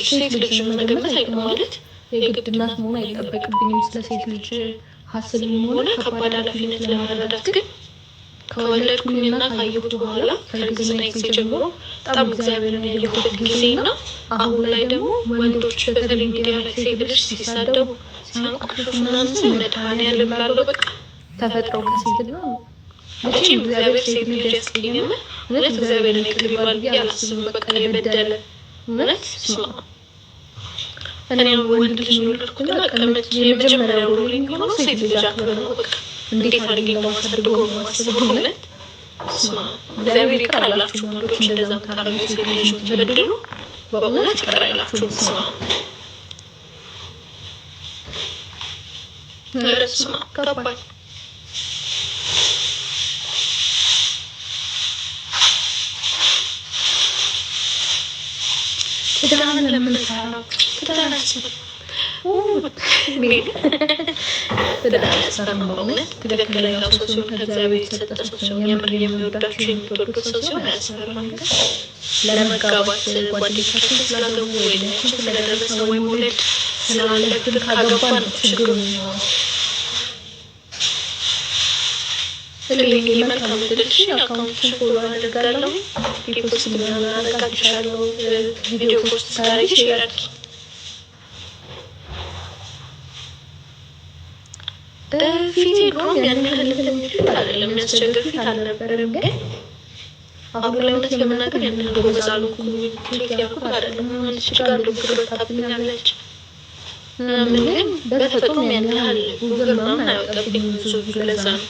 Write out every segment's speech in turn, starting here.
ሴት ልጅ መገመት አይደለም ማለት የግድ እናት መሆን አይጠበቅብኝም። ስለ ሴት ልጅ ሀሳብም ሆነ ከባድ ኃላፊነት ለመረዳት ግን ከወለድኩኝና ካየሁት በኋላ ከእርግዝና ጊዜ ጀምሮ በጣም እግዚአብሔርን ያየሁበት ጊዜና አሁን ላይ ደግሞ ወንዶች በተለይ ሚዲያ ላይ ሴት ልጅ ሲሳደቡ ሲያንቋሽሹ ምናምን መድኃኒዓለም ላለው በቃ ተፈጥረው ከሴት ነው መቼም እግዚአብሔር ሴት ልጅ ያስቀየመ እውነት እግዚአብሔርን ይቅር ይባል ብዬ አላስብም። በቃ የበደለ እውነት ስማ እኔ ወንድ ልጅ ወለድኩና ቀመጭ የመጀመሪያው ሮሊንግ ሆኖ ሴት ልጅ አክብር ነው በቃ እንዴት አድርጌ ለማሳደገው ማስበው እውነት ስማ እግዚአብሔር ይቅር አላችሁ ወንዶች እንደዛ ታረጉ ሴት ልጅ ተበድሉ በእውነት ይቅር አላችሁ ስማ ስማ ከባድ ትዳርን ለምን ታረው ትዳራችን ትዳር ያሰራም በእውነት ትክክለኛ ሰው ሲሆን ከእግዚአብሔር የተሰጠ ሰው ሲሆን የምር የሚወዳችሁ የምትወዱት ሰው ሲሆን ያሰራም ግን ለመጋባት ጓደኞቻችን ስላገቡ ወይ ደግሞ ስለደረሰ ወይ መውለድ ስላለብን ካገባን ችግሩ ነው። ስለዚህ መልካም እድልሽ አካውንትሽን ፎሎ አደርጋለሁ ሪፖስት ምናምን አደርጋለሁ ቪዲዮ ፖስት ሳደርግሽ ይላል ፊቴ ድሮም ያን ያህል ፊት አይደለም የሚያስቸግር ፊት አልነበረም ግን አሁን ላይ እውነት ለመናገር ያን ያህል ጎበዝ አልሆንኩም ፊት ያልኩት አይደለም አንቺ ጋር ዶክተር ታብኛለች ምን ግን በተፈጥሮም ያን ያህል ጉብር ምናምን አይወጣብኝም ብዙ ለዛ ነው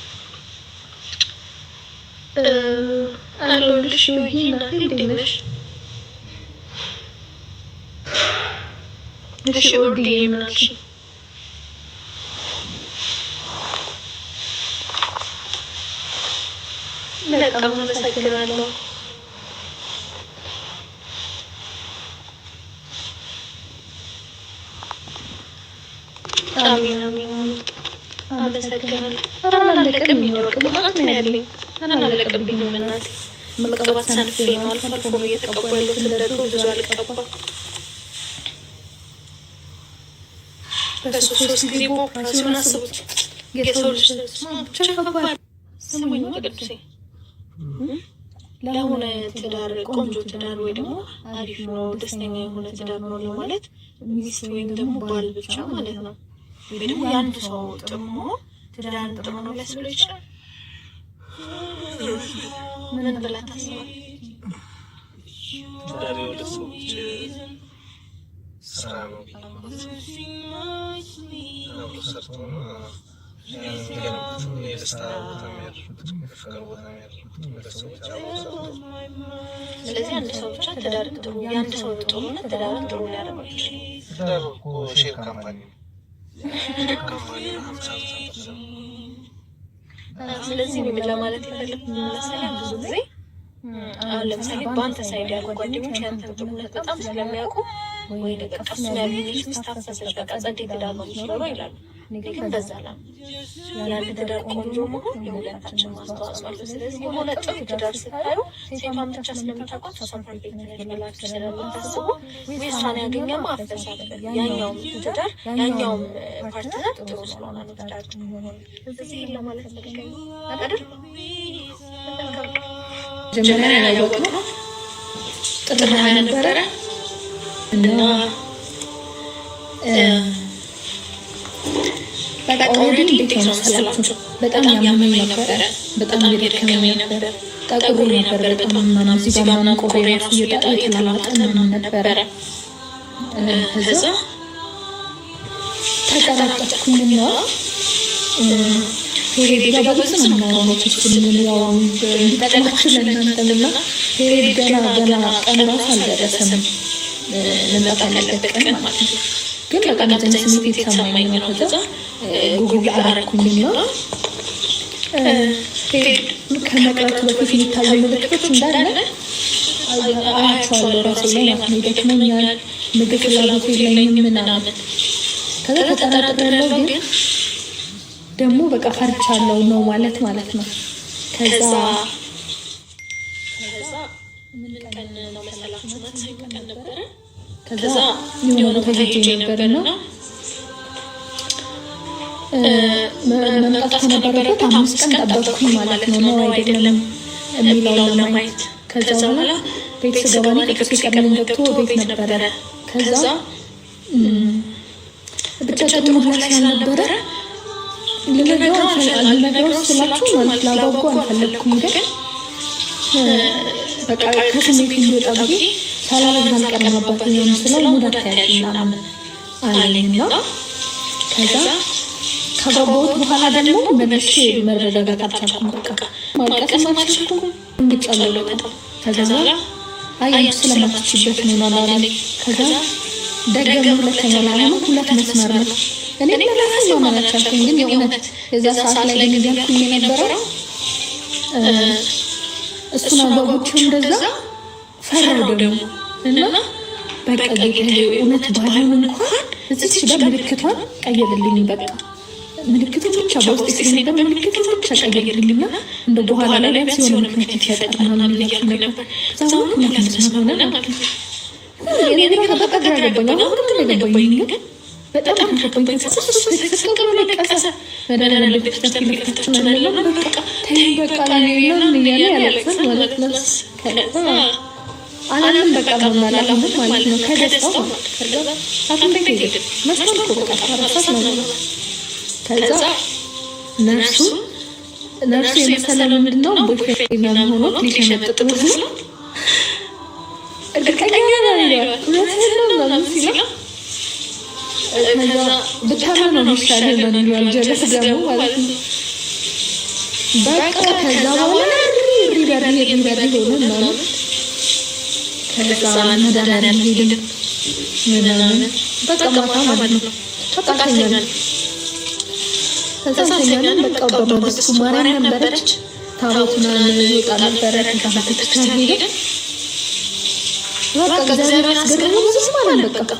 አለሁልሽ ይሄና እንዴት ነሽ እሺ ወርዲ ምናልሽ በጣም አመሰግናለሁ አሜን አሜን አመሰግናለሁ አላለቀም የሚወርቅ ማለት ነው ያለኝ አላለቀብኝም እናቴ መቀባት ሰንፌ ነው አልፎ አልፎ ነው እየተቀባሁ ያለሁት እንደድሮ ብዙ አልቀባም በሶስት ጊዜ በኦፕራሲዮን አስቡት የሰው ልጅ ብቻ ከባድ ስሙኝ ቅዱሴ ለሆነ ትዳር ቆንጆ ትዳር ወይ ደግሞ አሪፍ ነው ደስተኛ የሆነ ትዳር ነው ለማለት ሚስት ወይም ደግሞ ባል ብቻ ማለት ነው ወይ ደግሞ የአንድ ሰው ጥሞ ትዳር ጥሞ ነው ሊያስብለው ይችላል ምን ብላ ታስባለህ ትዳር የሁለት ሰዎች ስራ ነው ስለዚህ አንድ ሰው ብቻ ትዳር ጥሩ የአንድ ሰው ጥሩ ነው ትዳር ጥሩ ሊያደርገው ይችላል ትዳር እኮ ሼር ካምፓኒ ስለዚህ ምን ለማለት የፈለኩት መሰለኝ ብዙ ጊዜ አሁን ለምሳሌ በአንተ ሳይድ ያሉ ጓደኞች ያንተን ጥሩነት በጣም ስለሚያውቁ ወይ ደግሞ ቀስ የሚያገኝሽ ስታፈሰሽ በቃ ጸዴ ትዳር ነው የሚኖረው ይላሉ ግን በዛ ላይ ያንተ ትዳር ቆንጆ መሆን የሁለታችን ማስተዋጽኦ አለው ስለዚህ የሆነ ጥሩ ትዳር ስታዩ ሴቷን ብቻ ስለምታውቋት እሷን ፐርፌክት ነች ብላችሁ ስለምታስቡ እሷን ያገኘማ አፍተሽ አለበት ያኛውም ትዳር ያኛውም ፓርትነር ጥሩ ስለሆነ ነው ትዳር የሚሆነው ስለዚህ ለማለት ፈልገኝ አይደል ጀመሪያ ያወቅነው ጥሩ ነበረ እና በቃ ኦልሬዲ እንዴት ነው መሰላችሁ በጣም ያመመኝ ነበረ በጣም እየደከመኝ ነበር ጠቁሬ ነበር በጣም ምናምን እዚህ ጋር ምናምን ቆሬ ራሱ የተላጠ ምናምን ነበረ ከዛ ተቀራጨኩኝና ፔሬድ ጋር በግልጽ ነው የምናወራው ችግር ያው እንዲጠቅማችሁ ለእናንተምና ፔሬድ ገና ቀን ራሱ አልደረሰም ልንመጣ ያለበት ቀን ማለት ነው ግን በቃ እንደዚህ ስሜት የተሰማኝ ነው ከዛ ጉጉል አደረኩኝና ከመቅረቱ በፊት የሚታዩ ምልክቶች እንዳለ አያቸዋለሁ ራሴ ላይ ማለት ነው ይደክመኛል ምግብ ፍላጎት የለኝም ምናምን ከዛ ተጠራጥሬያለሁ ግን ደግሞ በቃ ፈርቻለሁ ነው ማለት ነው ከዛ ምን ቀን ነው መሰላችሁ ማክሰኞ ቀን ነበረ ከዛ የሆነ ቦታ ሄጄ ነበርና መምጣት ከነበረበት 5 ቀን ጠበቅኩኝ ማለት ነው። ነው አይደለም የሚለውን ለማየት። ከዛ በኋላ ቤት ስገባ ቅዱስ ቀድሞኝ ገብቶ ቤት ነበረ። ከዛ ብቻ ጥሩ ሁላ ስላልነበረ ልነግረው ስላችሁ ማለት ላጓጓ አልፈለግኩም፣ ግን በቃ ከስሜት እንዲወጣ ብዬ ሳላረግዝ አልቀረም አባቴ ስለው ሙዳት ያለኝ ምናምን አለኝና ከዛ ከገባሁት በኋላ ደግሞ መልሼ መረጋጋት አልቻልኩም። በቃ ማልቀስም አልቻልኩም፣ እንግጫለሁ በጣም። ከዛ በኋላ አይ ስለማትችበት ነው ማለት ከዛ ደገም ሁለተኛ ላይ ነው 2 መስመር ነው። እኔ ለራሴ ማመን አልቻልኩም፣ ግን የእውነት የዛ ሰዓት ላይ ግን እያልኩኝ የነበረው እሱን አጓጉቼው እንደዛ ፈራው ደግሞ እና በቃ ጌታዬ እውነት ባይሆን እንኳን እዚች ጋር ምልክቷን ቀይርልኝ፣ በቃ ምልክቱን ብቻ በውስጥ ሲነበር ምልክቱን ብቻ ቀይርልኝና እንደ በኋላ ላይ ቢያንስ የሆነ ምክንያት ይፈጠር ምናምን እያልኩኝ ነበር። ከዛ ሁሉ መስመር ሆነ ማለት ነው። እኔ በቃ ግራ ገባኝ። አሁን ግን ገባኝ፣ ግን በጣም ገባኝ። ተሰስከው ለቀሰ መደረና ቤተክርስቲያን ሊፈተሽ ነው ያለው። በቃ ተይ በቃ ለኔና እያለ ያለቅሳል ማለት ነው። ከዛ አላለም በቃ ማማላ ማለት ነው። ከደስታው ከዛ አሁን ቤት ሄደ መስመር እኮ በቃ ታረሳት ነው። ከዛ ነርሱ የመሰለ ምንድነው ቦይፍሬንድ ምናምን ሆኖ ሊሸመጥጥ ነው። እርግጠኛ ነኝ እውነትህን ነው ምናምን ሲለው ከዛ ብታምነው ነው የሚሻለው ነው ጀለስ ደግሞ ማለት ነው። በቃ ከዛ በኋላ ሪበሪ ሆነ ምናምን ከዛ መድኃኒዓለም ሄድን ምናምን በቃ ማታ ማለት ነው። በቃ ተኛን። ከዛ ተኛን። በቃ በማግስቱ ማርያም ነበረች፣ ታቦቱን ይወጣ ነበረ። ከዛ ቤተክርስቲያን ሄድን። በቃ እግዚአብሔር አስገረመኝ። ብዙ ማለት በቃ